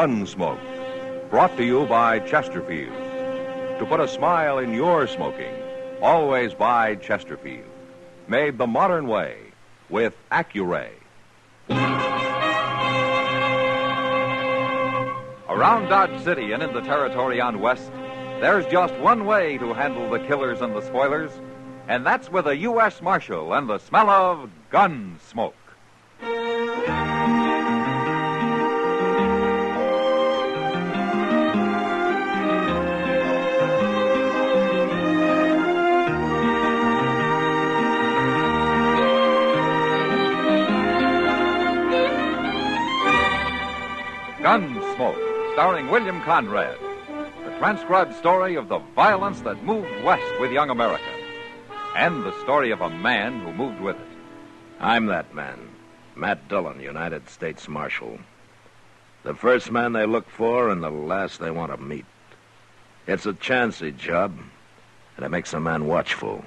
Gunsmoke, brought to you by Chesterfield. To put a smile in your smoking, always buy Chesterfield. Made the modern way with Accuray. Around Dodge City and in the territory on West, there's just one way to handle the killers and the spoilers, and that's with a U.S. Marshal and the smell of Gunsmoke. Gunsmoke, starring William Conrad. The transcribed story of the violence that moved west with young America. And the story of a man who moved with it. I'm that man, Matt Dillon, United States Marshal. The first man they look for and the last they want to meet. It's a chancy job, and it makes a man watchful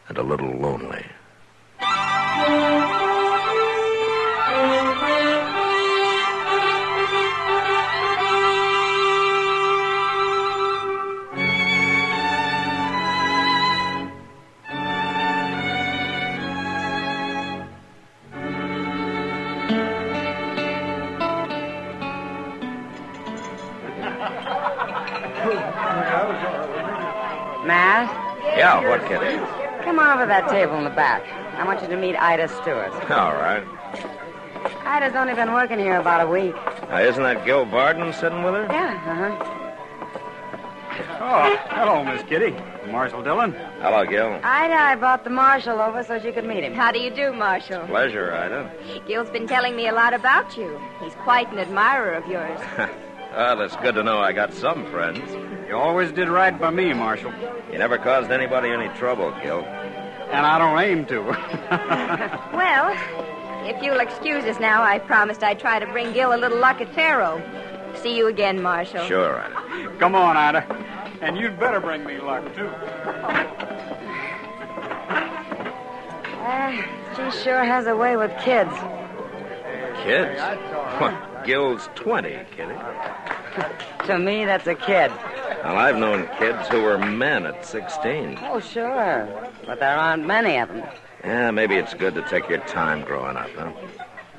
and a little lonely. Matt? Yeah, what, Kitty? Come on over to that table in the back. I want you to meet Ida Stewart. All right. Ida's only been working here about a week. Isn't that Gil Barden sitting with her? Yeah, Oh, hello, Miss Kitty. Marshal Dillon. Hello, Gil. Ida, I brought the marshal over so she could meet him. How do you do, Marshal? Pleasure, Ida. Gil's been telling me a lot about you. He's quite an admirer of yours. That's good to know I got some friends. You always did right by me, Marshal. You never caused anybody any trouble, Gil. And I don't aim to. Well, if you'll excuse us now, I promised I'd try to bring Gil a little luck at Faro. See you again, Marshal. Sure, Ida. Come on, Ida. And you'd better bring me luck, too. She sure has a way with kids. Kids? What, Gil's 20, Kitty. To me, that's a kid. Well, I've known kids who were men at 16. Oh, sure. But there aren't many of them. Yeah, maybe it's good to take your time growing up, huh?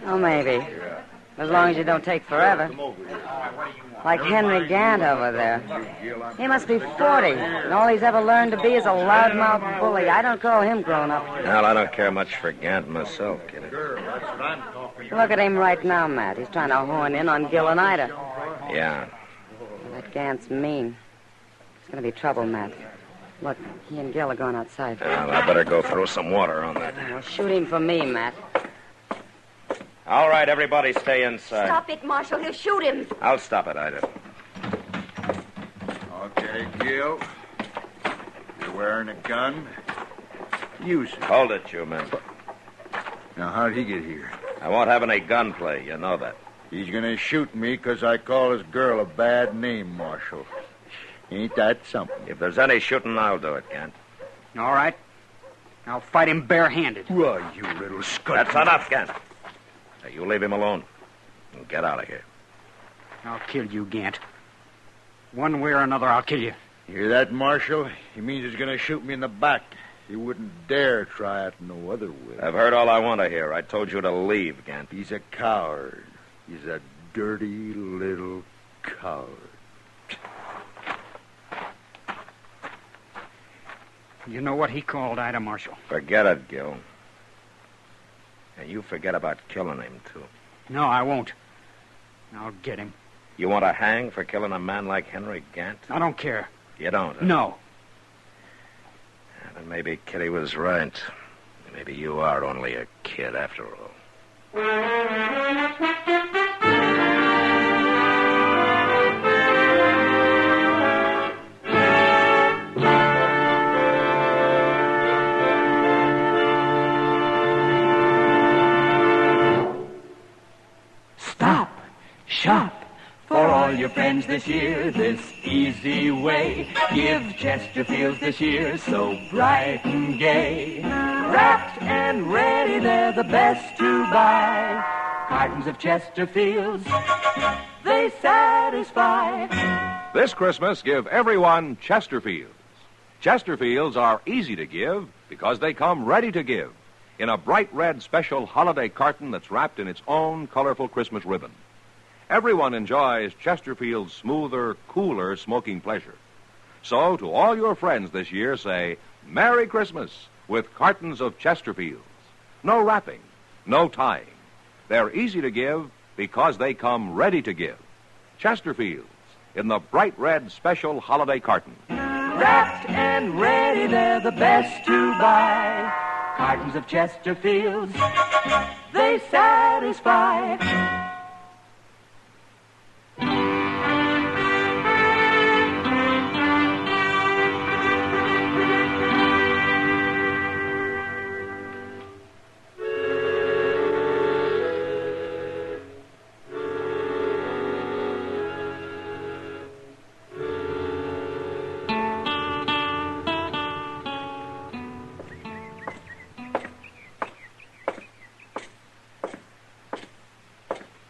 Oh, maybe. As long as you don't take forever. Like Henry Gant over there. He must be 40, and all he's ever learned to be is a loudmouth bully. I don't call him grown up. Well, I don't care much for Gant myself, Kitty. Look at him right now, Matt. He's trying to horn in on Gil and Ida. Yeah. That Gant's mean. It's going to be trouble, Matt. Look, he and Gil are going outside. Well, I better go throw some water on that. Well, shoot him for me, Matt. All right, everybody stay inside. Stop it, Marshal. He'll shoot him. I'll stop it, Ida. Okay, Gil. You're wearing a gun. Use it. Hold it, you men. Now, how'd he get here? I won't have any gunplay, you know that. He's gonna shoot me because I call his girl a bad name, Marshal. Ain't that something? If there's any shooting, I'll do it, Gant. All right. I'll fight him barehanded. Why, you little scut. That's enough, Gant. Now, you leave him alone and get out of here. I'll kill you, Gant. One way or another, I'll kill you. You hear that, Marshal? He means he's gonna shoot me in the back. He wouldn't dare try it no other way. I've heard all I want to hear. I told you to leave, Gant. He's a coward. He's a dirty little coward. You know what he called Ida, Marshal? Forget it, Gil. And you forget about killing him, too. No, I won't. I'll get him. You want to hang for killing a man like Henry Gant? I don't care. You don't? Huh? No. Yeah, then maybe Kitty was right. Maybe you are only a kid after all. Shop for all your friends this year, this easy way. Give Chesterfields this year so bright and gay. Wrapped and ready, they're the best to buy. Cartons of Chesterfields, they satisfy. This Christmas, give everyone Chesterfields. Chesterfields are easy to give because they come ready to give in a bright red special holiday carton that's wrapped in its own colorful Christmas ribbon. Everyone enjoys Chesterfield's smoother, cooler smoking pleasure. So, to all your friends this year, say Merry Christmas with cartons of Chesterfields. No wrapping, no tying. They're easy to give because they come ready to give. Chesterfields in the bright red special holiday carton. Wrapped and ready, they're the best to buy. Cartons of Chesterfields, they satisfy.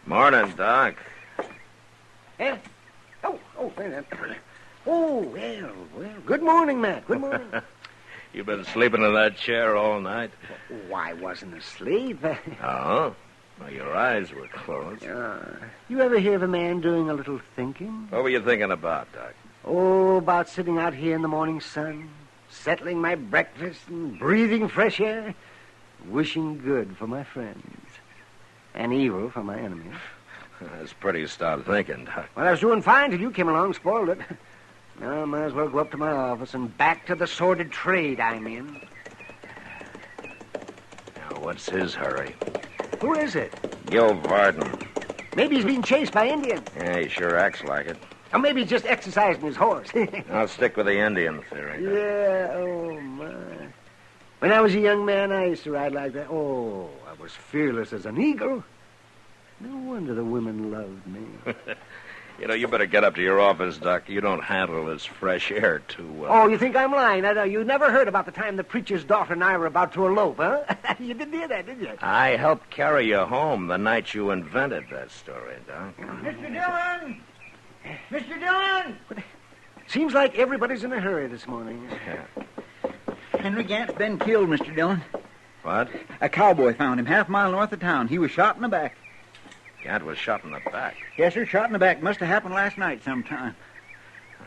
Morning, Doc. Eh? Oh, wait a minute. Oh, well. Good morning, Matt. Good morning. You been sleeping in that chair all night? Oh, I wasn't asleep. Oh? Well, your eyes were closed. You ever hear of a man doing a little thinking? What were you thinking about, Doc? Oh, about sitting out here in the morning sun, settling my breakfast and breathing fresh air, wishing good for my friends and evil for my enemies. That's pretty stout thinking, Doc. Well, I was doing fine till you came along, spoiled it. Now I might as well go up to my office and back to the sordid trade I'm in. Now, what's his hurry? Who is it? Gil Varden. Maybe he's being chased by Indians. Yeah, he sure acts like it. Or maybe he's just exercising his horse. I'll stick with the Indian theory. Yeah, oh, my. When I was a young man, I used to ride like that. Oh, I was fearless as an eagle. No wonder the women loved me. You know, you better get up to your office, Doc. You don't handle this fresh air too well. Oh, you think I'm lying? You never heard about the time the preacher's daughter and I were about to elope, huh? You didn't hear that, did you? I helped carry you home the night you invented that story, Doc. Mr. Dillon! Mr. Dillon! Seems like everybody's in a hurry this morning. Henry Gant's been killed, Mr. Dillon. What? A cowboy found him half a mile north of town. He was shot in the back. Gant was shot in the back. Yes, sir, shot in the back. Must have happened last night sometime.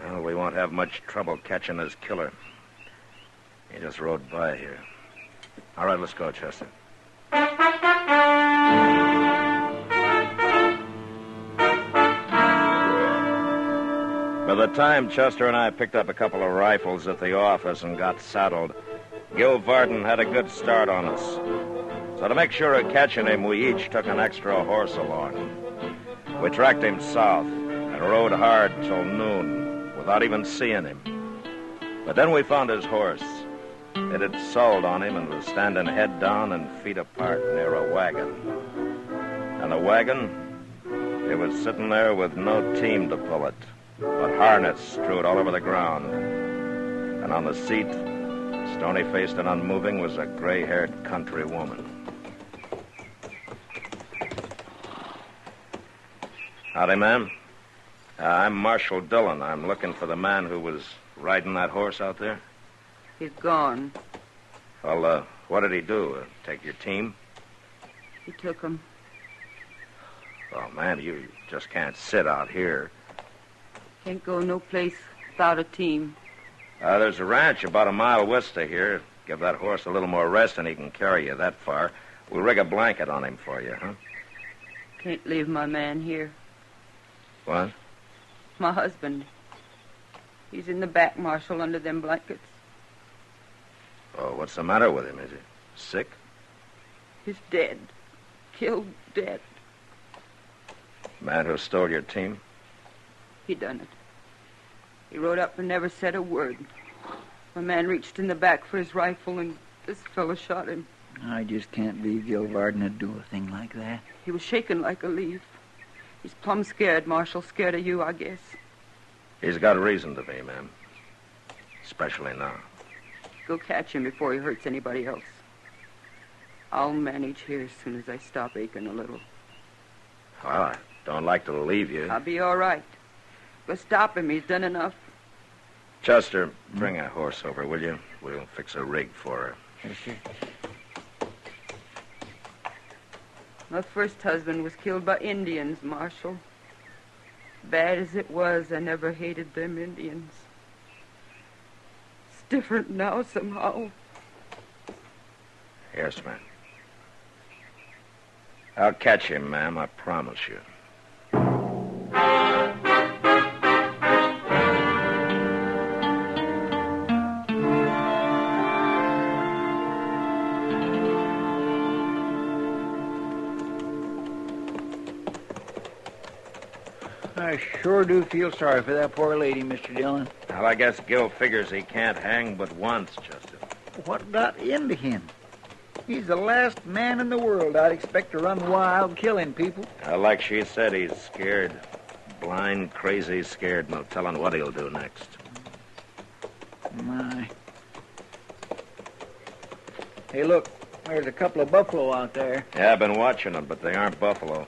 Well, we won't have much trouble catching his killer. He just rode by here. All right, let's go, Chester. By the time Chester and I picked up a couple of rifles at the office and got saddled, Gil Varden had a good start on us. So to make sure of catching him, we each took an extra horse along. We tracked him south and rode hard till noon without even seeing him. But then we found his horse. It had sold on him and was standing head down and feet apart near a wagon. And the wagon, it was sitting there with no team to pull it, but harness strewed all over the ground. And on the seat, stony-faced and unmoving, was a gray-haired country woman. Howdy, ma'am. I'm Marshal Dillon. I'm looking for the man who was riding that horse out there. He's gone. Well, what did he do? Take your team? He took him. Oh, man, you just can't sit out here. Can't go no place without a team. There's a ranch about a mile west of here. Give that horse a little more rest and he can carry you that far. We'll rig a blanket on him for you, huh? Can't leave my man here. What? My husband. He's in the back, Marshal, under them blankets. Oh, what's the matter with him? Is he sick? He's dead. Killed dead. Man who stole your team? He done it. He rode up and never said a word. My man reached in the back for his rifle, and this fellow shot him. I just can't believe Gil Varden would do a thing like that. He was shaking like a leaf. He's plumb scared, Marshal. Scared of you, I guess. He's got reason to be, ma'am. Especially now. Go catch him before he hurts anybody else. I'll manage here as soon as I stop aching a little. Well, I don't like to leave you. I'll be all right. But stop him. He's done enough. Chester, bring a horse over, will you? We'll fix a rig for her. Yes, sir. My first husband was killed by Indians, Marshal. Bad as it was, I never hated them Indians. It's different now somehow. Yes, ma'am. I'll catch him, ma'am, I promise you. I sure do feel sorry for that poor lady, Mr. Dillon. Well, I guess Gil figures he can't hang but once, Chester. What got into him? He's the last man in the world I'd expect to run wild killing people. Like she said, he's scared. Blind, crazy, scared. No telling what he'll do next. My. Hey, look. There's a couple of buffalo out there. Yeah, I've been watching them, but they aren't buffalo.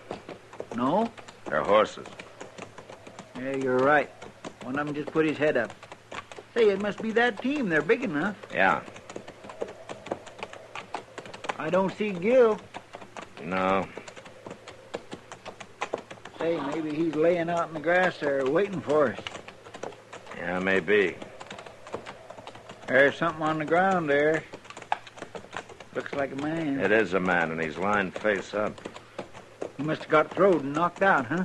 No? They're horses. Yeah, you're right. One of them just put his head up. Say, it must be that team. They're big enough. Yeah. I don't see Gil. No. Say, maybe he's laying out in the grass there waiting for us. Yeah, maybe. There's something on the ground there. Looks like a man. It is a man, and he's lying face up. He must have got throwed and knocked out, huh?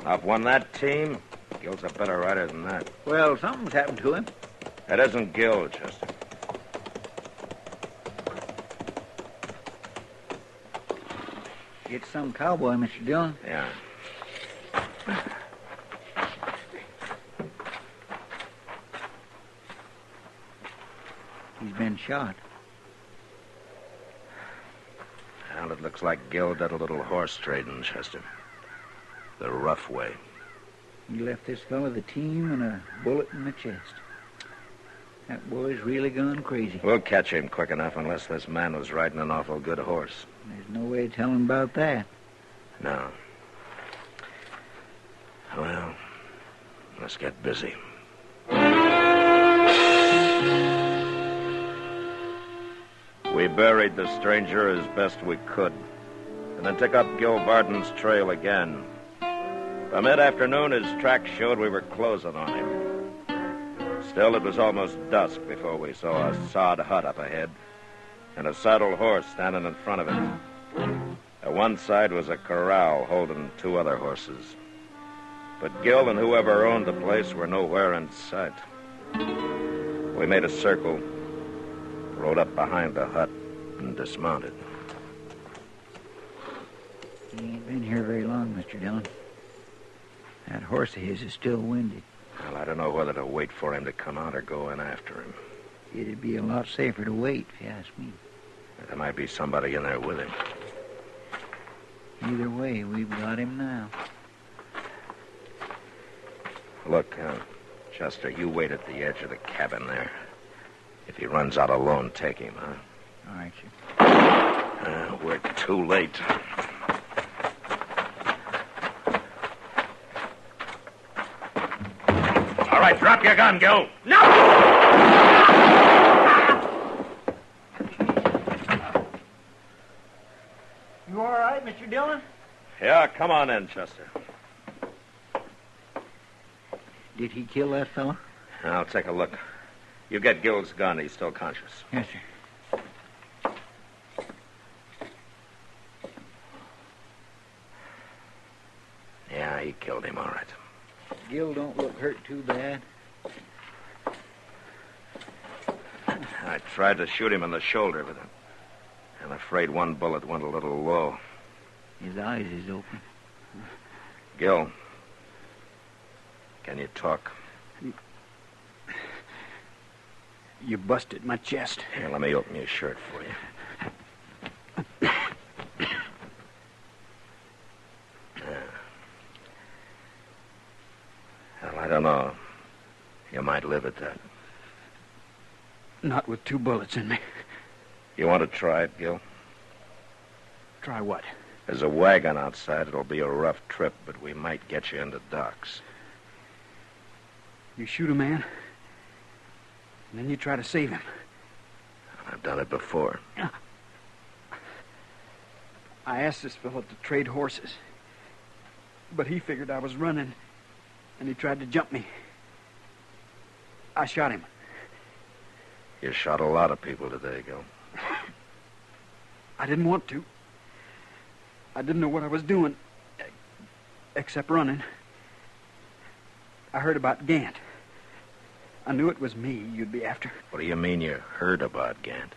I've won that team. Gil's a better rider than that. Well, something's happened to him. That isn't Gil, Chester. It's some cowboy, Mr. Dillon. Yeah. He's been shot. Well, it looks like Gil did a little horse trading, Chester. The rough way. He left this fellow the team and a bullet in the chest. That boy's really gone crazy. We'll catch him quick enough unless this man was riding an awful good horse. There's no way of telling about that. No. Well, let's get busy. We buried the stranger as best we could, and then took up Gil Varden's trail again. By mid-afternoon, his tracks showed we were closing on him. Still, it was almost dusk before we saw a sod hut up ahead and a saddled horse standing in front of it. At one side was a corral holding two other horses. But Gil and whoever owned the place were nowhere in sight. We made a circle, rode up behind the hut, and dismounted. He ain't been here very long, Mr. Dillon. That horse of his is still winded. Well, I don't know whether to wait for him to come out or go in after him. It'd be a lot safer to wait, if you ask me. There might be somebody in there with him. Either way, we've got him now. Look, Chester, you wait at the edge of the cabin there. If he runs out alone, take him, huh? All right, sir. We're too late. All right, drop your gun, Gil. No! You all right, Mr. Dillon? Yeah, come on in, Chester. Did he kill that fellow? I'll take a look. You get Gil's gun. He's still conscious. Yes, sir. Yeah, he killed him, all right. Gil don't look hurt too bad. I tried to shoot him in the shoulder, but I'm afraid one bullet went a little low. His eyes is open. Gil, can you talk? You busted my chest. Here, let me open your shirt for you. Well, I don't know. You might live at that. Not with 2 bullets in me. You want to try it, Gil? Try what? There's a wagon outside. It'll be a rough trip, but we might get you into docks. You shoot a man, and then you try to save him. I've done it before. I asked this fellow to trade horses, but he figured I was running, and he tried to jump me. I shot him. You shot a lot of people today, Gil. I didn't want to. I didn't know what I was doing, except running. I heard about Gant. I knew it was me you'd be after. What do you mean you heard about Gant?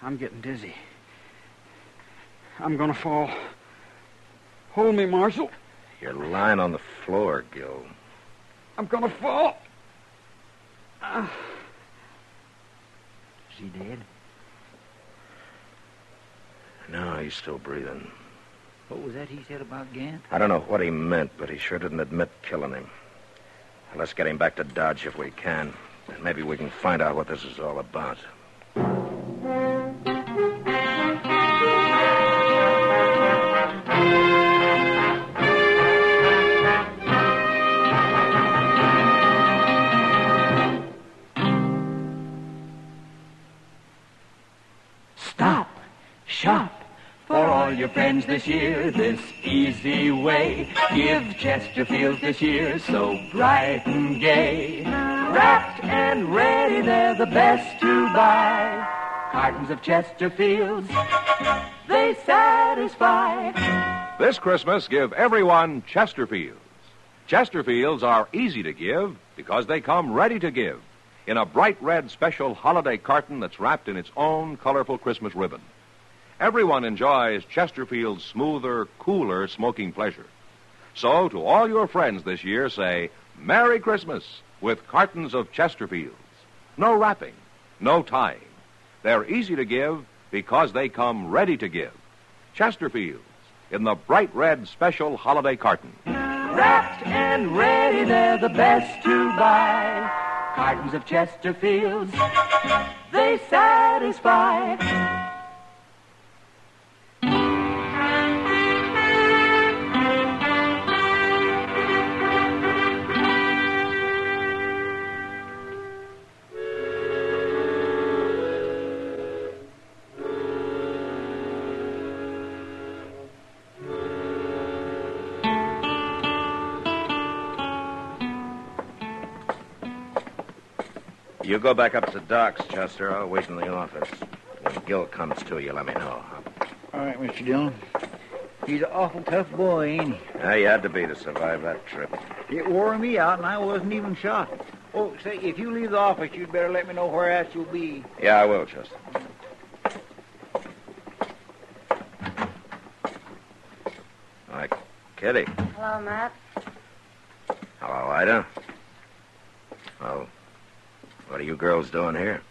I'm getting dizzy. I'm gonna fall. Hold me, Marshal. You're lying on the floor, Gil. I'm gonna fall. Is he dead? No, he's still breathing. What was that he said about Gant? I don't know what he meant, but he sure didn't admit killing him. Now, let's get him back to Dodge if we can. And maybe we can find out what this is all about. Stop, shop, for all your friends this year, this easy way. Give Chesterfields this year, so bright and gay. Wrapped and ready, they're the best to buy. Cartons of Chesterfields, they satisfy. This Christmas, give everyone Chesterfields. Chesterfields are easy to give because they come ready to give in a bright red special holiday carton that's wrapped in its own colorful Christmas ribbon. Everyone enjoys Chesterfield's smoother, cooler smoking pleasure. So, to all your friends this year, say, Merry Christmas with cartons of Chesterfields. No wrapping, no tying. They're easy to give because they come ready to give. Chesterfields in the bright red special holiday carton. Wrapped and ready, they're the best to buy. Cartons of Chesterfields, they satisfy. You go back up to docks, Chester. I'll wait in the office. When Gil comes to, you let me know. All right, Mr. Dillon. He's an awful tough boy, ain't he? Yeah, you had to be to survive that trip. It wore me out, and I wasn't even shot. Oh, say, if you leave the office, you'd better let me know where at you'll be. Yeah, I will, Chester. Hi, Kitty. Hello, Matt. Hello, Ida. Oh, what are you girls doing here?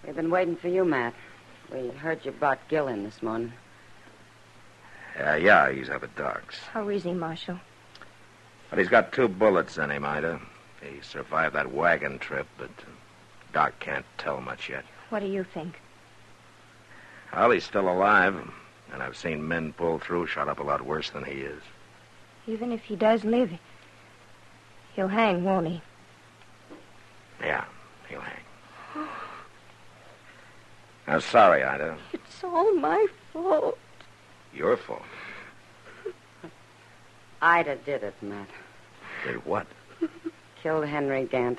We've been waiting for you, Matt. We heard you brought Gil in this morning. Yeah, he's up at docks. How is he, Marshal? But he's got 2 bullets in him, Ida. He survived that wagon trip, but Doc can't tell much yet. What do you think? Well, he's still alive, and I've seen men pull through shot up a lot worse than he is. Even if he does live, he'll hang, won't he? Yeah, he'll hang. I'm sorry, Ida. It's all my fault. Your fault. Ida did it, Matt. Did what? Killed Henry Gant.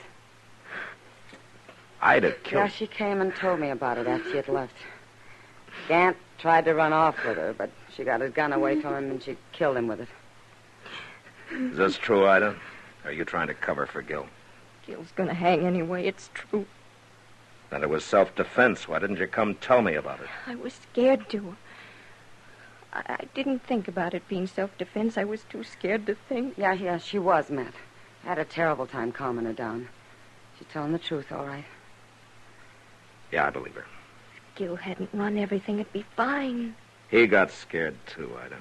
Ida killed... Yeah, she came and told me about it after she had left. Gant tried to run off with her, but she got his gun away from him and she killed him with it. Is this true, Ida? Or are you trying to cover for Gil? Gil's gonna hang anyway, it's true. Then it was self-defense. Why didn't you come tell me about it? I was scared to. I didn't think about it being self-defense. I was too scared to think. Yeah, she was, Matt. I had a terrible time calming her down. She's telling the truth, all right. Yeah, I believe her. If Gil hadn't run everything, it'd be fine. He got scared, too, Ida.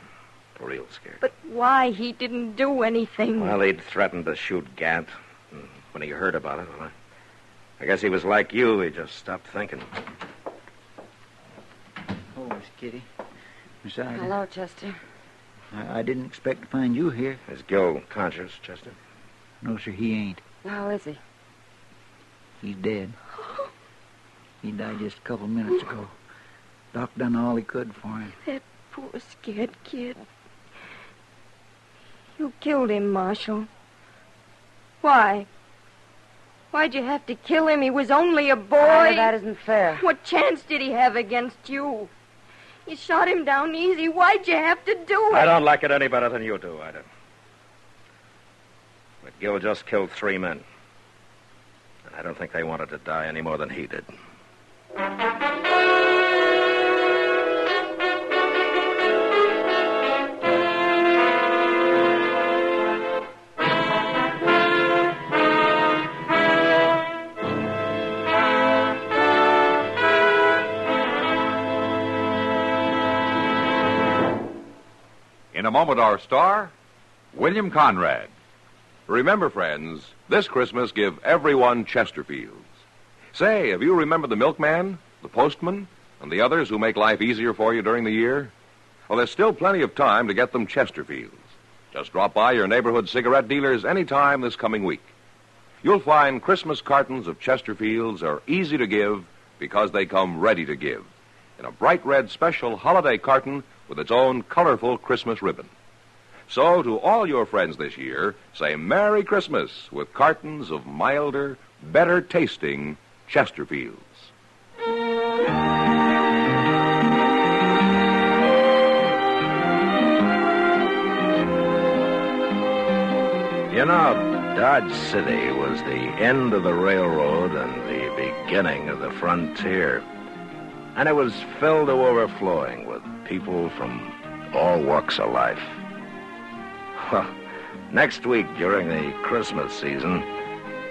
Real scared. But why? He didn't do anything. Well, he'd threatened to shoot Gant. When he heard about it, well, I guess he was like you. He just stopped thinking. Oh, Miss Kitty. Miss Ida. Hello, Chester. I didn't expect to find you here. Is Gil conscious, Chester? No, sir, he ain't. How is he? He's dead. He died just a couple minutes ago. Doc done all he could for him. That poor scared kid. You killed him, Marshal. Why? Why'd you have to kill him? He was only a boy. Ida, that isn't fair. What chance did he have against you? You shot him down easy. Why'd you have to do it? I don't like it any better than you do, Ida. But Gil just killed 3 men. And I don't think they wanted to die any more than he did. In a moment, our star, William Conrad. Remember, friends, this Christmas give everyone Chesterfields. Say, have you remembered the milkman, the postman, and the others who make life easier for you during the year? Well, there's still plenty of time to get them Chesterfields. Just drop by your neighborhood cigarette dealers any time this coming week. You'll find Christmas cartons of Chesterfields are easy to give because they come ready to give in a bright red special holiday carton with its own colorful Christmas ribbon. So, to all your friends this year, say Merry Christmas with cartons of milder, better-tasting Chesterfields. You know, Dodge City was the end of the railroad and the beginning of the frontier. And it was filled to overflowing with people from all walks of life. Well, next week during the Christmas season,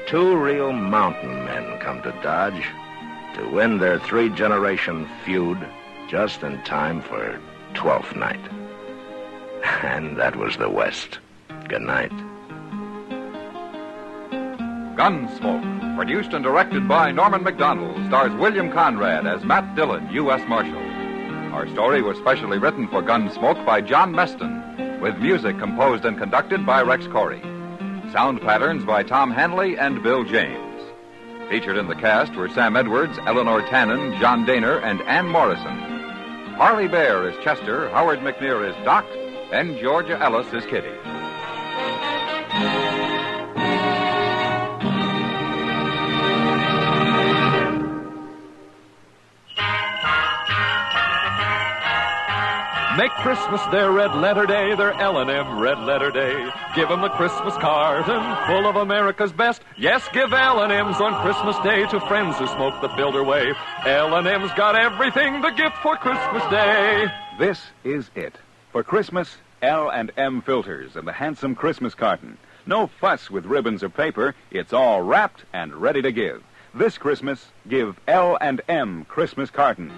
2 real mountain men come to Dodge to win their 3-generation feud just in time for Twelfth Night. And that was the West. Good night. Gunsmoke, produced and directed by Norman Macdonald, stars William Conrad as Matt Dillon, U.S. Marshal. Our story was specially written for Gunsmoke by John Meston, with music composed and conducted by Rex Corey. Sound patterns by Tom Hanley and Bill James. Featured in the cast were Sam Edwards, Eleanor Tannen, John Daner, and Ann Morrison. Harley Bear is Chester, Howard McNear is Doc, and Georgia Ellis is Kitty. Make Christmas their red letter day, their L&M red letter day. Give them the Christmas carton full of America's best. Yes, give L&M's on Christmas Day to friends who smoke the filter way. L&M's got everything the gift for Christmas Day. This is it. For Christmas, L&M filters and the handsome Christmas carton. No fuss with ribbons or paper. It's all wrapped and ready to give. This Christmas, give L&M Christmas carton.